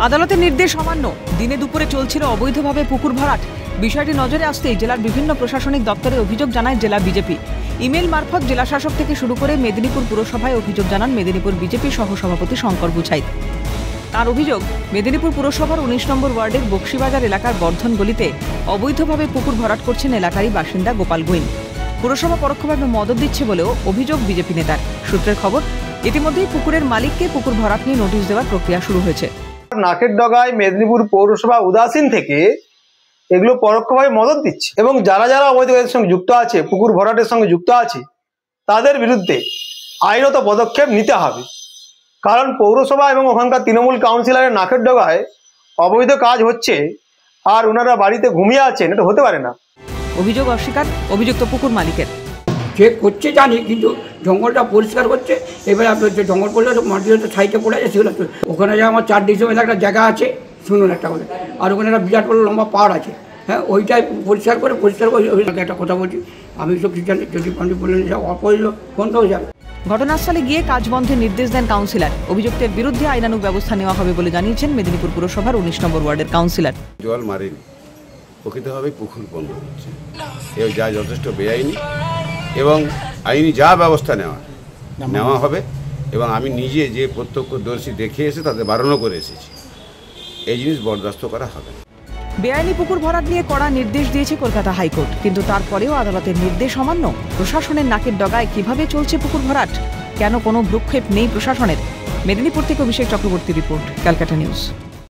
আদালতের নির্দেশ অমান্য, দিনে দুপুরে চলছিল অবৈধভাবে পুকুর ভরাট। বিষয়টি নজরে আসতেই জেলার বিভিন্ন প্রশাসনিক দপ্তরে অভিযোগ জানায় জেলা বিজেপি। ইমেল মারফত জেলাশাসক থেকে শুরু করে মেদিনীপুর পুরসভায় অভিযোগ জানান মেদিনীপুর বিজেপি সহসভাপতি শঙ্কর বুছাইত। তার অভিযোগ, মেদিনীপুর পুরসভার ১৯ নম্বর ওয়ার্ডের বক্সিবাজার এলাকার বর্ধন গলিতে অবৈধভাবে পুকুর ভরাট করছেন এলাকারই বাসিন্দা গোপাল গোয়েন। পুরসভা পরোক্ষভাবে মদত দিচ্ছে বলেও অভিযোগ বিজেপি নেতার। সূত্রের খবর, ইতিমধ্যেই পুকুরের মালিককে পুকুর ভরাট নিয়ে নোটিশ দেওয়ার প্রক্রিয়া শুরু হয়েছে। নাকের ডগায় মেদিনীপুর পৌরসভা উদাসীন থেকে এগুলো পরোক্ষভাবে মদত দিচ্ছে এবং যারা যারা অবৈধ কাজের সঙ্গে যুক্ত আছে, পুকুর ভরাটের সঙ্গে যুক্ত আছে, তাদের বিরুদ্ধে আইনত পদক্ষেপ নিতে হবে। কারণ পৌরসভা এবং ওখানকার তৃণমূল কাউন্সিলরের নাকের ডগায় অবৈধ কাজ হচ্ছে আর ওনারা বাড়িতে ঘুমিয়ে আছেন, এটা হতে পারে না। অভিযোগ অস্বীকার অভিযুক্ত পুকুর মালিকের। যে করছে জানি, কিন্তু জঙ্গলটা পরিষ্কার করছে। এবারে আপনার যে জঙ্গল পড়লে মাটিতে সাইডে পড়ে আছে, সেগুলো ওখানে যে আমার 4 ডিসিমেল একটা জায়গা আছে, শুনুন একটা করে, আর ওখানে একটা বিরাট বড় লম্বা পাহাড় আছে। হ্যাঁ, ওইটাই পরিষ্কার করে একটা কথা বলছি, আমি সব কিছু জানি। যদি পানি বললেন অপরিল ফোন তো যাবে। ঘটনাস্থলে গিয়ে কাজ বন্ধের নির্দেশ দেন কাউন্সিলর। অভিযুক্তের বিরুদ্ধে আইনানুগ ব্যবস্থা নেওয়া হবে বলে জানিয়েছেন মেদিনীপুর পুরসভার ১৯ নম্বর ওয়ার্ডের কাউন্সিলর। জল মারেনি, প্রকৃতভাবে পুকুর বন্ধ হচ্ছে, এও যা যথেষ্ট বেআইনি এবং আইনি যা ব্যবস্থা নেওয়া হবে। এবং আমি নিজে যে প্রত্যক্ষদর্শী দেখে এসে তাদের বারণ করে এসেছি, এই জিনিস বরদাস্ত করা হবে না। বেআইনি পুকুর ভরাট নিয়ে কড়া নির্দেশ দিয়েছে কলকাতা হাইকোর্ট, কিন্তু তারপরেও আদালতের নির্দেশ অমান্য। প্রশাসনের নাকের ডগায় কিভাবে চলছে পুকুর ভরাট? কেন কোনো ভ্রুক্ষেপ নেই প্রশাসনের? মেদিনীপুর থেকে অভিষেক চক্রবর্তী রিপোর্ট, ক্যালকাটা নিউজ।